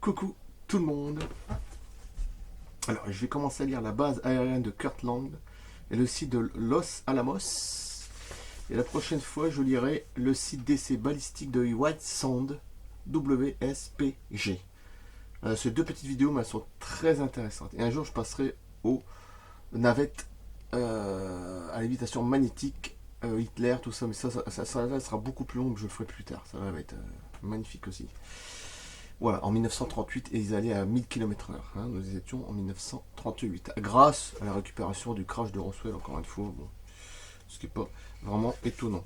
Coucou tout le monde. Alors, je vais commencer à lire la base aérienne de Kirtland et le site de Los Alamos. Et la prochaine fois, je lirai le site d'essai balistique de White Sound, WSPG. Ces deux petites vidéos, mais elles sont très intéressantes. Et un jour, je passerai aux navettes à lévitation magnétique, Hitler, tout ça. Mais ça sera beaucoup plus long, que je le ferai plus tard. Ça va être magnifique aussi. Voilà, en 1938, et ils allaient à 1000 km/h. Hein, nous étions en 1938. Grâce à la récupération du crash de Roswell, encore une fois. Bon, ce qui n'est pas vraiment étonnant.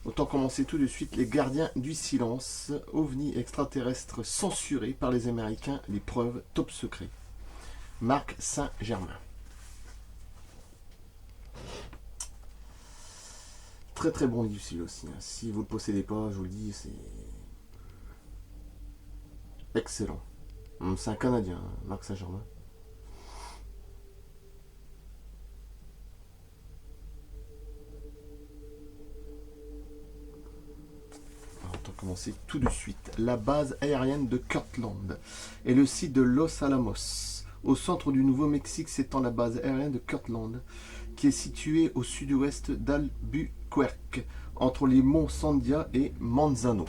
Autant commencer tout de suite. Les gardiens du silence. OVNI extraterrestres censurés par les Américains. Les preuves top secret. Marc Saint-Germain. Très très bon livre aussi. Hein. Si vous ne le possédez pas, je vous le dis, c'est excellent. C'est un Canadien, Marc Saint-Germain. Alors, on va commencer tout de suite. La base aérienne de Kirtland et le site de Los Alamos. Au centre du Nouveau-Mexique s'étend la base aérienne de Kirtland, qui est située au sud-ouest d'Albuquerque, entre les monts Sandia et Manzano.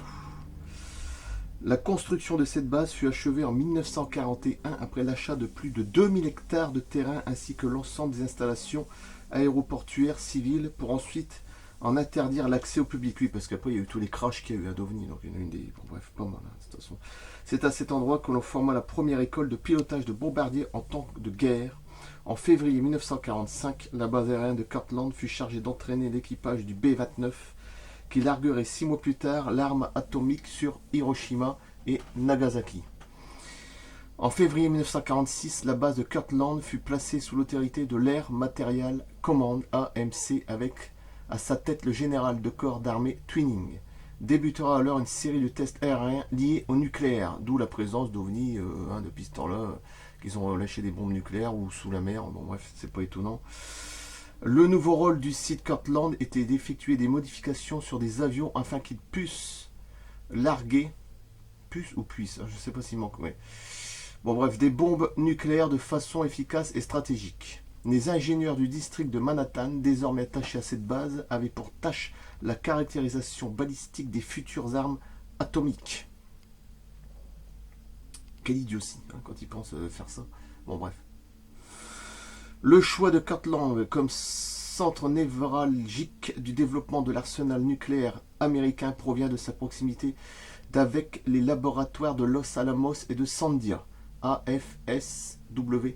La construction de cette base fut achevée en 1941 après l'achat de plus de 2000 hectares de terrain ainsi que l'ensemble des installations aéroportuaires civiles pour ensuite en interdire l'accès au public. Oui, parce qu'après il y a eu tous les crashs qu'il y a eu à Dovny, donc il y en a une des... Bon, bref, pas mal, hein, de toute façon. C'est à cet endroit que l'on forma la première école de pilotage de bombardiers en temps de guerre. En février 1945, la base aérienne de Kirtland fut chargée d'entraîner l'équipage du B-29 qui larguerait 6 mois plus tard l'arme atomique sur Hiroshima et Nagasaki. En février 1946, la base de Kirtland fut placée sous l'autorité de l'Air Material Command AMC avec à sa tête le général de corps d'armée Twining. Débutera alors une série de tests aériens liés au nucléaire, d'où la présence d'OVNI depuis ce temps-là, qu'ils ont lâché des bombes nucléaires ou sous la mer. Bon bref, c'est pas étonnant. Le nouveau rôle du site Kirtland était d'effectuer des modifications sur des avions afin qu'ils puissent larguer, puissent, je ne sais pas s'il manque, ouais. Bon bref, des bombes nucléaires de façon efficace et stratégique. Les ingénieurs du district de Manhattan, désormais attachés à cette base, avaient pour tâche la caractérisation balistique des futures armes atomiques. Quelle idiotie, hein, quand ils pensent faire ça. Bon bref. Le choix de Kirtland comme centre névralgique du développement de l'arsenal nucléaire américain provient de sa proximité d'avec les laboratoires de Los Alamos et de Sandia, AFSWP,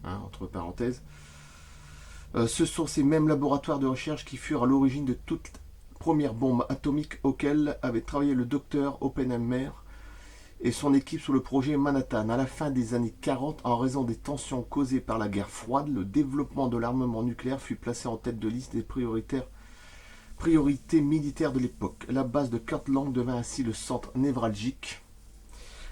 hein, entre parenthèses. Ce sont ces mêmes laboratoires de recherche qui furent à l'origine de toute première bombe atomique auquel avait travaillé le docteur Oppenheimer et son équipe sur le projet Manhattan. À la fin des années 40, en raison des tensions causées par la guerre froide, le développement de l'armement nucléaire fut placé en tête de liste des priorités militaires de l'époque. La base de Kirtland devint ainsi le centre névralgique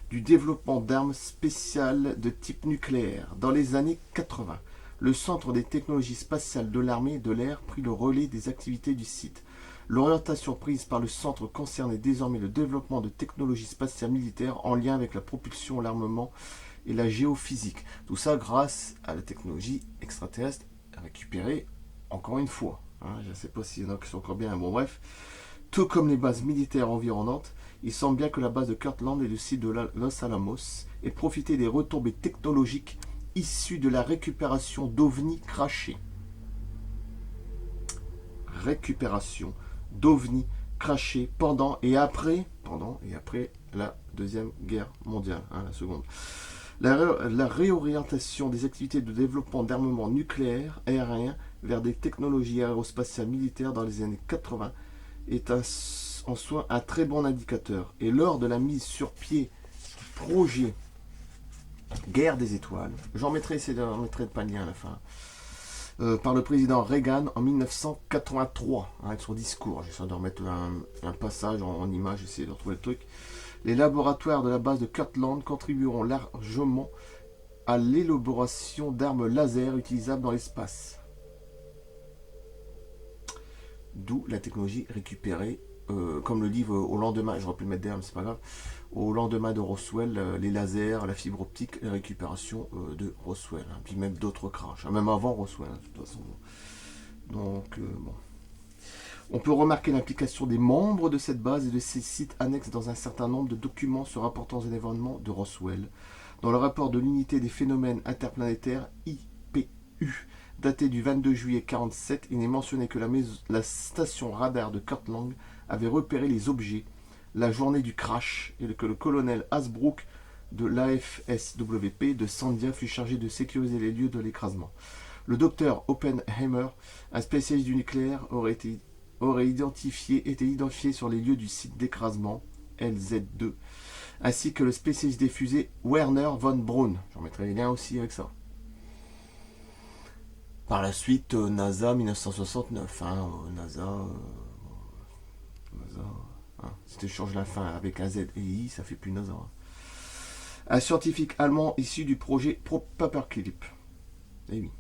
du développement d'armes spéciales de type nucléaire. Dans les années 80, le centre des technologies spatiales de l'armée de l'air prit le relais des activités du site. L'orientation prise par le centre concernait désormais le développement de technologies spatiales militaires en lien avec la propulsion, l'armement et la géophysique. Tout ça grâce à la technologie extraterrestre récupérée encore une fois. Hein, je ne sais pas s'il y en a qui sont encore bien. Bon bref, tout comme les bases militaires environnantes, il semble bien que la base de Kirtland et le site de Los Alamos aient profité des retombées technologiques issues de la récupération d'OVNI crachés. Récupération d'OVNI crachés pendant et après la Deuxième Guerre mondiale, hein, la seconde. La réorientation des activités de développement d'armement nucléaire aérien vers des technologies aérospatiales militaires dans les années 80 est en soi un très bon indicateur. Et lors de la mise sur pied du projet Guerre des étoiles, j'en mettrai pas de lien à la fin, par le président Reagan en 1983, hein, avec son discours. J'essaie de remettre un passage en image, j'essaie de retrouver le truc. Les laboratoires de la base de Kirtland contribueront largement à l'élaboration d'armes laser utilisables dans l'espace. d'où la technologie récupérée, comme le livre au lendemain, j'aurais pu le mettre derrière, mais c'est pas grave, au lendemain de Roswell, les lasers, la fibre optique, la récupération de Roswell, hein, puis même d'autres crashs, hein, même avant Roswell, hein, de toute façon. Donc, bon. On peut remarquer l'implication des membres de cette base et de ses sites annexes dans un certain nombre de documents se rapportant aux événements de Roswell. Dans le rapport de l'unité des phénomènes interplanétaires IPU, daté du 22 juillet 1947, il est mentionné que la station radar de Kirtland avait repéré les objets la journée du crash et que le colonel Hasbrook de l'AFSWP de Sandia fut chargé de sécuriser les lieux de l'écrasement. Le docteur Oppenheimer, un spécialiste du nucléaire, aurait été identifié sur les lieux du site d'écrasement, LZ2, ainsi que le spécialiste des fusées Werner von Braun. J'en mettrai les liens aussi avec ça. Par la suite, NASA 1969. NASA, hein, si tu changes la fin avec un Z et I, ça fait plus NASA. Hein. Un scientifique allemand issu du projet Paperclip. Eh oui.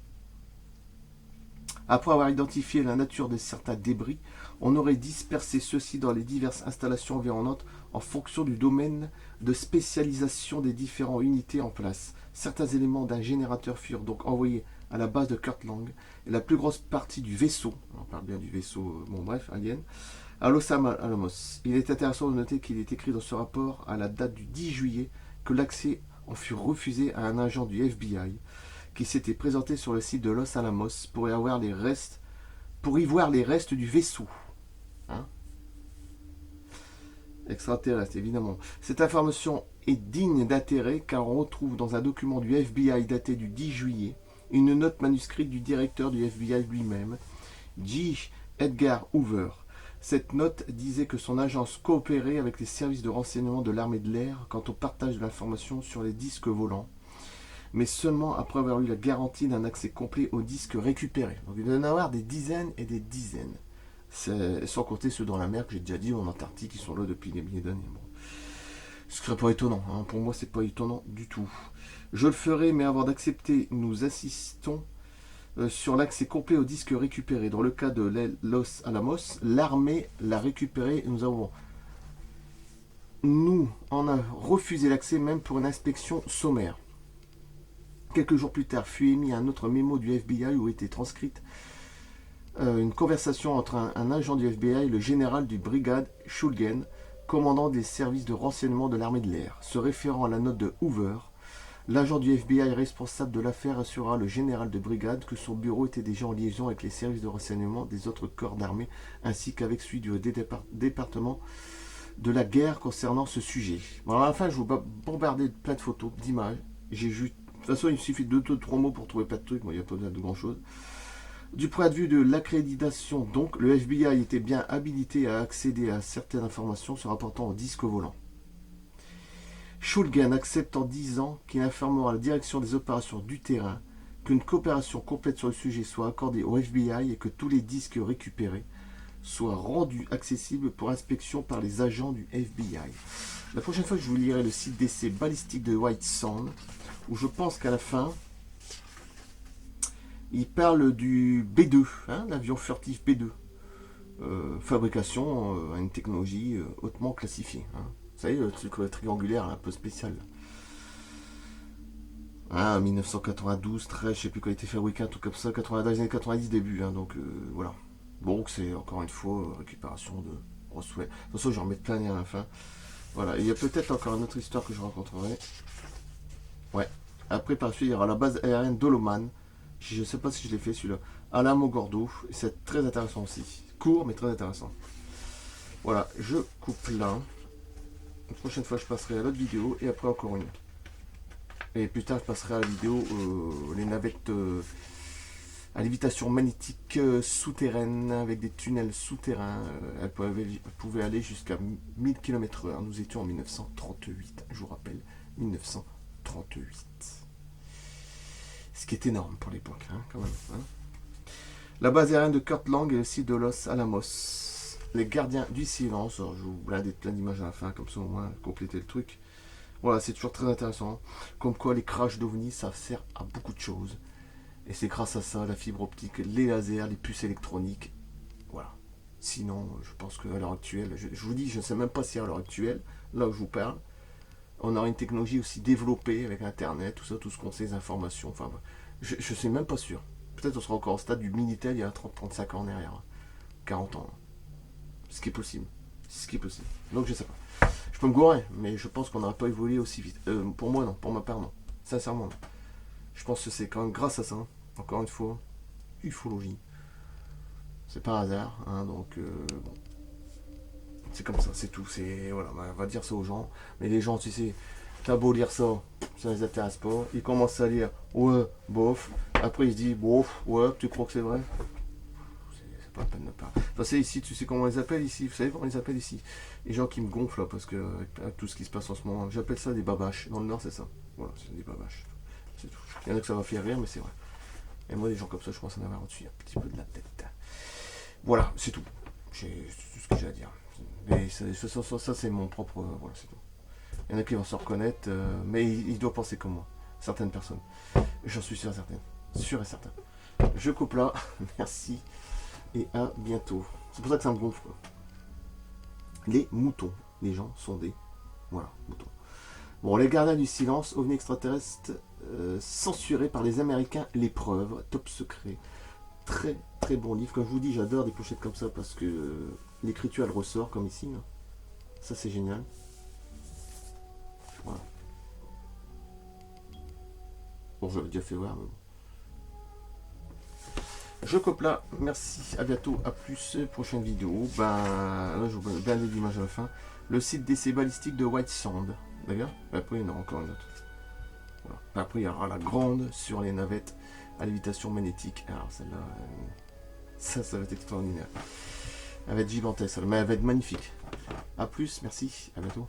Après avoir identifié la nature de certains débris, on aurait dispersé ceux-ci dans les diverses installations environnantes en fonction du domaine de spécialisation des différentes unités en place. Certains éléments d'un générateur furent donc envoyés à la base de Kirtland et la plus grosse partie du vaisseau, on parle bien du vaisseau, bon bref, alien, à Los Alamos. Il est intéressant de noter qu'il est écrit dans ce rapport à la date du 10 juillet que l'accès en fut refusé à un agent du FBI qui s'était présenté sur le site de Los Alamos pour y voir les restes du vaisseau. Hein, extraterrestre, évidemment. Cette information est digne d'intérêt car on retrouve dans un document du FBI daté du 10 juillet une note manuscrite du directeur du FBI lui-même, J. Edgar Hoover. Cette note disait que son agence coopérait avec les services de renseignement de l'armée de l'air quant au partage de l'information sur les disques volants, mais seulement après avoir eu la garantie d'un accès complet aux disques récupérés. Donc il doit y en avoir des dizaines et des dizaines. Sans compter ceux dans la mer que j'ai déjà dit, en Antarctique, qui sont là depuis des milliers d'années. Bon. Ce serait pas étonnant, hein. Pour moi c'est pas étonnant du tout. Je le ferai, mais avant d'accepter, nous insistons sur l'accès complet aux disques récupérés. Dans le cas de Los Alamos, l'armée l'a récupéré. Nous en a refusé l'accès même pour une inspection sommaire. Quelques jours plus tard fut émis un autre mémo du FBI où était transcrite une conversation entre un agent du FBI et le général du brigade Schulgen, commandant des services de renseignement de l'armée de l'air. Se référant à la note de Hoover, l'agent du FBI responsable de l'affaire assura le général de brigade que son bureau était déjà en liaison avec les services de renseignement des autres corps d'armée ainsi qu'avec celui du département de la guerre concernant ce sujet. Bon, à la fin, je vous bombarder de plein de photos, d'images. J'ai juste... De toute façon, il suffit de 2-3 mots pour trouver plein de trucs. Bon, il n'y a pas besoin de grand-chose. Du point de vue de l'accréditation, donc, le FBI était bien habilité à accéder à certaines informations se rapportant au disque volant. Schulgen accepte en disant qu'il informera la direction des opérations du terrain qu'une coopération complète sur le sujet soit accordée au FBI et que tous les disques récupérés soient rendus accessibles pour inspection par les agents du FBI. La prochaine fois, je vous lirai le site d'essai balistique de White Sand, où je pense qu'à la fin, il parle du B2, hein, l'avion furtif B2. Fabrication à une technologie hautement classifiée. Hein. Vous savez, le truc triangulaire un peu spécial. Hein, 1992, 13, je sais plus quand il a été fabriqué, un truc comme ça, 80, dans les années 90 début. Hein, donc voilà. Bon, c'est encore une fois récupération de Roswell. De toute façon, je vais en mettre plein à la fin. Voilà, il y a peut-être encore une autre histoire que je raconterai. Ouais. Après, par la suite, il y aura la base aérienne d'Holoman. Je ne sais pas si je l'ai fait celui-là. À Alamogordo. C'est très intéressant aussi. Court, mais très intéressant. Voilà, je coupe là. La prochaine fois, je passerai à l'autre vidéo et après encore une. Et plus tard, je passerai à la vidéo les navettes à lévitation magnétique souterraine avec des tunnels souterrains. Elles pouvaient aller jusqu'à 1000 km/h. Nous étions en 1938, je vous rappelle, 1938. Ce qui est énorme pour l'époque, hein, quand même. Hein. La base aérienne de Kirtland et le site de Los Alamos. Les gardiens du silence. Alors, je vous blinde plein d'images à la fin, comme ça au moins compléter le truc. Voilà, c'est toujours très intéressant. Comme quoi les crashs d'OVNI, ça sert à beaucoup de choses. Et c'est grâce à ça, la fibre optique, les lasers, les puces électroniques. Voilà. Sinon, je pense qu'à l'heure actuelle, je vous dis, je ne sais même pas si à l'heure actuelle, là où je vous parle, on aura une technologie aussi développée avec Internet, tout ça, tout ce qu'on sait, les informations. Enfin, je ne suis même pas sûr. Peut-être on sera encore au stade du Minitel il y a 30-35 ans en arrière. 40 ans. Ce qui est possible. Ce qui est possible. Donc je sais pas. Je peux me gourer, mais je pense qu'on n'aurait pas évolué aussi vite. Pour moi, non. Pour ma part, non. Sincèrement, non. Je pense que c'est quand même grâce à ça, encore une fois, ufologie. C'est pas un hasard, hein, donc bon. C'est comme ça, c'est tout. C'est voilà, on va dire ça aux gens. Mais les gens, tu sais, t'as beau lire ça, ça les intéresse pas. Ils commencent à lire, ouais, bof. Après ils se disent, bof, ouais, tu crois que c'est vrai? C'est pas la peine de parler. Enfin, c'est ici, tu sais comment on les appelle ici? Vous savez comment on les appelle ici? Les gens qui me gonflent là, parce que avec tout ce qui se passe en ce moment, j'appelle ça des babaches. Dans le Nord, c'est ça. Voilà, c'est des babaches. C'est tout. Il y en a que ça va faire rire, mais c'est vrai. Et moi, des gens comme ça, je commence à en avoir au-dessus un petit peu de la tête. Voilà, c'est tout. C'est tout ce que j'ai à dire. Mais ça, c'est mon propre. Voilà, c'est tout. Il y en a qui vont se reconnaître, mais ils doivent penser comme moi. Certaines personnes. J'en suis sûr et certain. Sûr et certain. Je coupe là. Merci. Et à bientôt. C'est pour ça que ça me gonfle, quoi. Les moutons. Les gens sont des. Voilà, moutons. Bon, les gardiens du silence, ovnis extraterrestres censurés par les Américains, l'épreuve, top secret. Très très bon livre. Comme je vous dis, j'adore des pochettes comme ça parce que l'écriture elle ressort comme ici. Là. Ça c'est génial. Voilà. Bon, je l'avais déjà fait voir, mais bon. Je coupe là. Merci. À bientôt. À plus. Prochaine vidéo. Ben, là, je vous mets bien l'image à la fin. Le site d'essai balistique de White Sand. D'accord. Après, il y en aura encore une autre. Voilà. Après, il y aura la grande sur les navettes à lévitation magnétique. Alors, celle-là, ça va être extraordinaire. Elle va être gigantesque, mais elle va être magnifique. A plus, merci, à bientôt.